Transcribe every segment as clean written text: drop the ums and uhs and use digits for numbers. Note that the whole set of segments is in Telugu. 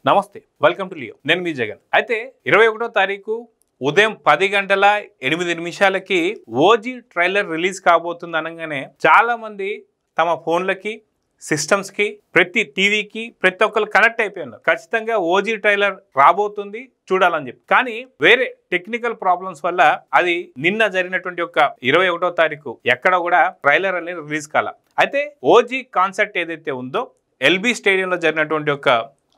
నమస్తే, వెల్కమ్ టు లియో. నేను మీ జగన్. అయితే 21వ తారీఖు ఉదయం 10 గంటల 8 నిమిషాలకి ఓజీ ట్రైలర్ రిలీజ్ కాబోతుంది అనగానే చాలా మంది తమ ఫోన్లకి, సిస్టమ్స్కి, ప్రతి టీవీకి ప్రతి ఒక్కరు కనెక్ట్ అయిపోయి ఉన్నారు. ఖచ్చితంగా ఓజీ ట్రైలర్ రాబోతుంది చూడాలని చెప్పి. కానీ వేరే టెక్నికల్ ప్రాబ్లమ్స్ వల్ల అది నిన్న జరిగినటువంటి ఒక 21వ తారీఖు ఎక్కడ కూడా ట్రైలర్ అనేది రిలీజ్ కాల. అయితే ఓజీ కాన్సెప్ట్ ఏదైతే ఉందో ఎల్బీ స్టేడియంలో జరిగినటువంటి ఒక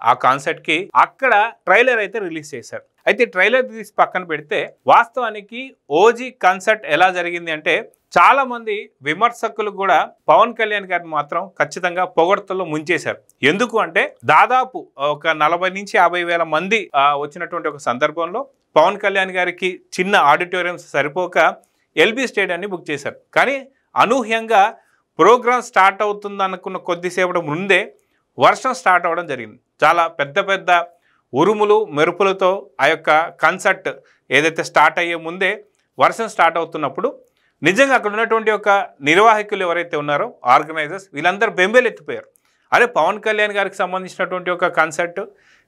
ఆ కాన్సెప్ట్ కి అక్కడ ట్రైలర్ అయితే రిలీజ్ చేశారు. అయితే ట్రైలర్ తీసి పక్కన పెడితే వాస్తవానికి ఓజీ కాన్సెప్ట్ ఎలా జరిగింది అంటే చాలా మంది విమర్శకులు కూడా పవన్ కళ్యాణ్ గారిని మాత్రం ఖచ్చితంగా పొగడ్తల్లో ముంచేశారు. ఎందుకు అంటే దాదాపు ఒక 40 నుంచి 50 వేల మంది వచ్చినటువంటి ఒక సందర్భంలో పవన్ కళ్యాణ్ గారికి చిన్న ఆడిటోరియంస్ సరిపోక ఎల్బీ స్టేడియాన్ని బుక్ చేశారు. కానీ అనూహ్యంగా ప్రోగ్రామ్ స్టార్ట్ అవుతుంది అనుకున్న కొద్దిసేపటి ముందే వర్షం స్టార్ట్ అవ్వడం జరిగింది. చాలా పెద్ద పెద్ద ఉరుములు మెరుపులతో ఆ యొక్క కాన్సర్ట్ ఏదైతే స్టార్ట్ అయ్యే ముందే వర్షం స్టార్ట్ అవుతున్నప్పుడు నిజంగా అక్కడ ఉన్నటువంటి ఒక నిర్వాహకులు ఎవరైతే ఉన్నారో ఆర్గనైజర్స్ వీళ్ళందరూ బెంబేలు ఎత్తిపోయారు. అరే పవన్ కళ్యాణ్ గారికి సంబంధించినటువంటి ఒక కాన్సర్ట్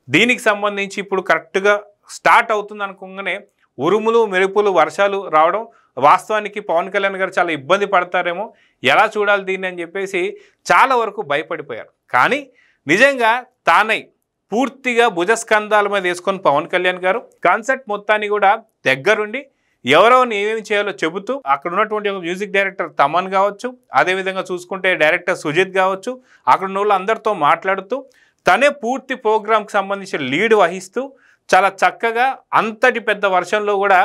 దీనికి సంబంధించి ఇప్పుడు కరెక్ట్గా స్టార్ట్ అవుతుంది అనుకోగానే ఉరుములు మెరుపులు వర్షాలు రావడం, వాస్తవానికి పవన్ కళ్యాణ్ గారు చాలా ఇబ్బంది పడతారేమో, ఎలా చూడాలి దీన్ని అని చెప్పేసి చాలా వరకు భయపడిపోయారు. కానీ నిజంగా తానై పూర్తిగా భుజస్కంధాల మీద వేసుకొని పవన్ కళ్యాణ్ గారు కాన్సెప్ట్ మొత్తాన్ని కూడా దగ్గరుండి ఎవరెవరిని ఏమేమి చేయాలో చెబుతూ అక్కడ ఉన్నటువంటి ఒక మ్యూజిక్ డైరెక్టర్ తమన్ కావచ్చు, అదేవిధంగా చూసుకుంటే డైరెక్టర్ సుజిత్ కావచ్చు, అక్కడ ఉన్న వాళ్ళు అందరితో మాట్లాడుతూ తనే పూర్తి ప్రోగ్రామ్కి సంబంధించిన లీడ్ వహిస్తూ చాలా చక్కగా అంతటి పెద్ద వర్షంలో కూడా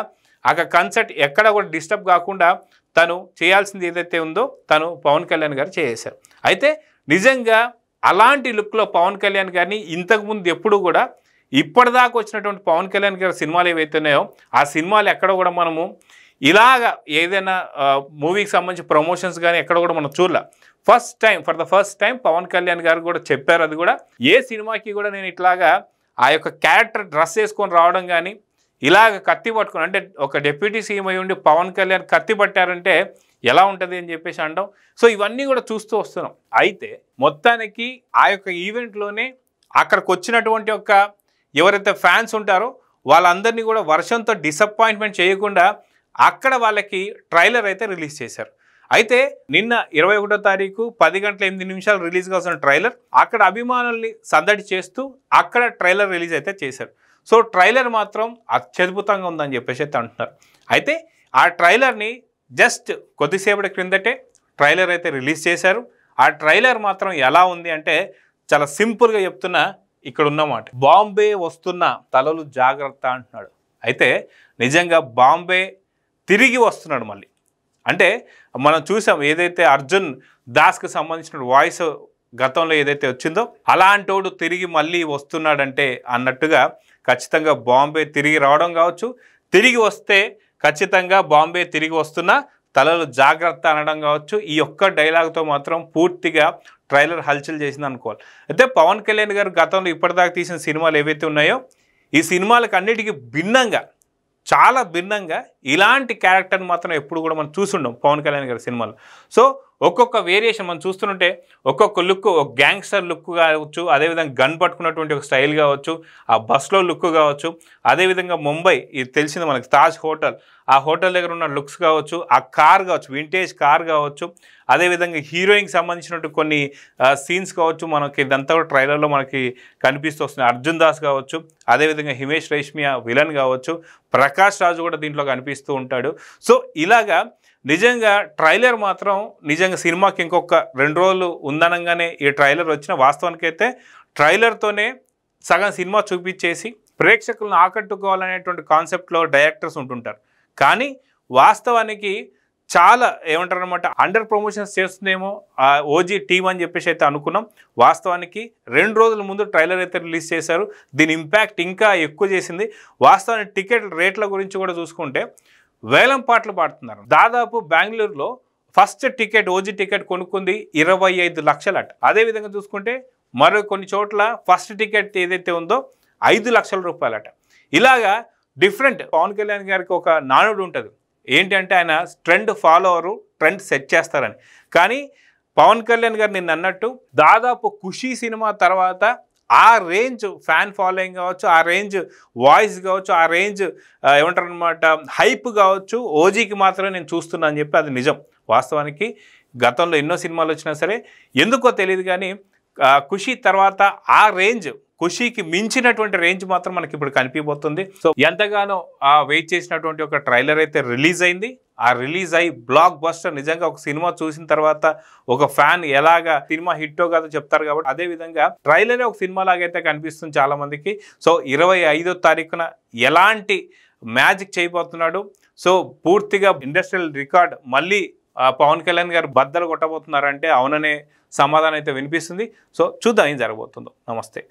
ఆ కాన్సెప్ట్ ఎక్కడ కూడా డిస్టర్బ్ కాకుండా తను చేయాల్సింది ఏదైతే ఉందో తను పవన్ కళ్యాణ్ గారు చేశారు. అయితే నిజంగా అలాంటి లుక్లో పవన్ కళ్యాణ్ గారిని ఇంతకుముందు ఎప్పుడు కూడా ఇప్పటిదాకా వచ్చినటువంటి పవన్ కళ్యాణ్ గారి సినిమాలు ఏవైతే ఉన్నాయో ఆ సినిమాలు ఎక్కడ కూడా మనము ఇలాగా ఏదైనా మూవీకి సంబంధించి ప్రమోషన్స్ కానీ ఎక్కడ కూడా మనం చూడలే. For the first time Pawan Kalyan garu కూడా చెప్పారు. అది కూడా ఏ సినిమాకి కూడా నేను ఇట్లాగా ఆ యొక్క క్యారెక్టర్ డ్రెస్ వేసుకొని రావడం కానీ ఇలాగ కత్తి పట్టుకుని, అంటే ఒక డిప్యూటీ సీఎం అయి ఉండి పవన్ కళ్యాణ్ కత్తి పట్టారంటే ఎలా ఉంటుంది అని చెప్పేసి అంటాం. సో ఇవన్నీ కూడా చూస్తూ వస్తున్నాం. అయితే మొత్తానికి ఆ యొక్క ఈవెంట్లోనే అక్కడికి వచ్చినటువంటి ఒక ఎవరైతే ఫ్యాన్స్ ఉంటారో వాళ్ళందరినీ కూడా వర్షంతో డిసప్పాయింట్మెంట్ చేయకుండా అక్కడ వాళ్ళకి ట్రైలర్ అయితే రిలీజ్ చేశారు. అయితే నిన్న 21వ తారీఖు 10 గంటల 8 నిమిషాలు రిలీజ్ కావాల్సిన ట్రైలర్ అక్కడ అభిమానుల్ని సందడి చేస్తూ అక్కడ ట్రైలర్ రిలీజ్ అయితే చేశారు. సో ట్రైలర్ మాత్రం అత్యద్భుతంగా ఉందని చెప్పేసి అయితే అంటున్నారు. అయితే ఆ ట్రైలర్ని జస్ట్ కొద్దిసేపటి క్రిందటే ట్రైలర్ అయితే రిలీజ్ చేశారు. ఆ ట్రైలర్ మాత్రం ఎలా ఉంది అంటే చాలా సింపుల్గా చెప్తున్నా, ఇక్కడ ఉన్నమాట బాంబే వస్తున్న తలలు జాగ్రత్త అంటున్నాడు. అయితే నిజంగా బాంబే తిరిగి వస్తున్నాడు మళ్ళీ. అంటే మనం చూసాం ఏదైతే అర్జున్ దాస్కి సంబంధించిన వాయిస్ గతంలో ఏదైతే వచ్చిందో అలాంటోడు తిరిగి మళ్ళీ వస్తున్నాడంటే అన్నట్టుగా ఖచ్చితంగా బాంబే తిరిగి రావడం కావచ్చు, తిరిగి వస్తే ఖచ్చితంగా బాంబే తిరిగి వస్తున్నా తలలు జాగ్రత్త అనడం కావచ్చు. ఈ ఒక్క డైలాగ్తో మాత్రం పూర్తిగా ట్రైలర్ హల్చల్ చేసింది అనుకోవాలి. అయితే పవన్ కళ్యాణ్ గారు గతంలో ఇప్పటిదాకా తీసిన సినిమాలు ఏవైతే ఉన్నాయో ఈ సినిమాలకు అన్నిటికీ భిన్నంగా, చాలా భిన్నంగా ఇలాంటి క్యారెక్టర్ని మాత్రం ఎప్పుడు కూడా మనం చూసుండం పవన్ కళ్యాణ్ గారి సినిమాలు. సో ఒక్కొక్క వేరియేషన్ మనం చూస్తుంటే ఒక్కొక్క లుక్, ఒక గ్యాంగ్స్టర్ లుక్ కావచ్చు, అదేవిధంగా గన్ పట్టుకున్నటువంటి ఒక స్టైల్ కావచ్చు, ఆ బస్లో లుక్ కావచ్చు, అదేవిధంగా ముంబై ఇది తెలిసింది మనకి తాజ్ హోటల్, ఆ హోటల్ దగ్గర ఉన్న లుక్స్ కావచ్చు, ఆ కార్ కావచ్చు, వింటేజ్ కార్ కావచ్చు, అదేవిధంగా హీరోయిన్కి సంబంధించినట్టు కొన్ని సీన్స్ కావచ్చు, మనకి ఇదంతా కూడా ట్రైలర్లో మనకి కనిపిస్తూ వస్తుంది. అర్జున్ దాస్ కావచ్చు, అదేవిధంగా హిమేష్ రేష్మియా విలన్ కావచ్చు, ప్రకాష్ రాజు కూడా దీంట్లో కనిపిస్తూ ఉంటాడు. సో ఇలాగా నిజంగా ట్రైలర్ మాత్రం నిజంగా సినిమాకి ఇంకొక 2 రోజులు ఉందనగానే ఈ ట్రైలర్ వచ్చిన వాస్తవానికి అయితే ట్రైలర్తోనే సగం సినిమా చూపించేసి ప్రేక్షకులను ఆకట్టుకోవాలనేటువంటి కాన్సెప్ట్లో డైరెక్టర్స్ ఉంటుంటారు. కానీ వాస్తవానికి చాలా ఏమంటారు అనమాట అండర్ ప్రమోషన్స్ చేస్తుందేమో ఆ ఓజీ టీమ్ అని చెప్పేసి అయితే అనుకున్నాం. వాస్తవానికి 2 రోజుల ముందు ట్రైలర్ అయితే రిలీజ్ చేశారు. దీని ఇంపాక్ట్ ఇంకా ఎక్కువ చేసింది. వాస్తవానికి టికెట్ రేట్ల గురించి కూడా చూసుకుంటే వేలం పాటలు పాడుతున్నారు. దాదాపు బెంగళూరులో ఫస్ట్ టికెట్ ఓజీ టికెట్ కొనుక్కుంది 25 లక్షలట. అదేవిధంగా చూసుకుంటే మరో కొన్ని చోట్ల ఫస్ట్ టికెట్ ఏదైతే ఉందో 5 లక్షల రూపాయలట. ఇలాగా డిఫరెంట్. పవన్ కళ్యాణ్ గారికి ఒక నానుడు ఉంటుంది ఏంటి అంటే ఆయన ట్రెండ్ ఫాలోవరు, ట్రెండ్ సెట్ చేస్తారని. కానీ పవన్ కళ్యాణ్ గారు నిన్న అన్నట్టు దాదాపు ఖుషీ సినిమా తర్వాత ఆ రేంజ్ ఫ్యాన్ ఫాలోయింగ్ కావచ్చు, ఆ రేంజ్ వాయిస్ కావచ్చు, ఆ రేంజ్ ఏమంటారు అనమాట హైప్ కావచ్చు, ఓజీకి మాత్రమే నేను చూస్తున్నా అని చెప్పి అది నిజం. వాస్తవానికి గతంలో ఎన్నో సినిమాలు వచ్చినా సరే ఎందుకో తెలియదు కానీ ఖుషి తర్వాత ఆ రేంజ్, ఖుషీకి మించినటువంటి రేంజ్ మాత్రం మనకి ఇప్పుడు కనిపించబోతుంది. సో ఎంతగానో వెయిట్ చేసినటువంటి ఒక ట్రైలర్ అయితే రిలీజ్ అయింది. ఆ రిలీజ్ అయ్యి బ్లాక్ బస్టర్. నిజంగా ఒక సినిమా చూసిన తర్వాత ఒక ఫ్యాన్ ఎలాగా సినిమా హిట్టో కాదో చెప్తారు కాబట్టి అదే విధంగా ట్రైలరే ఒక సినిమా లాగైతే కనిపిస్తుంది చాలా మందికి. సో 25వ తారీఖున ఎలాంటి మ్యాజిక్ చేయబోతున్నాడు, సో పూర్తిగా ఇండస్ట్రియల్ రికార్డ్ మళ్ళీ పవన్ కళ్యాణ్ గారు బద్దలు కొట్టబోతున్నారంటే అవుననే సమాధానం అయితే వినిపిస్తుంది. సో చూద్దాం ఏం జరగబోతుందో. నమస్తే.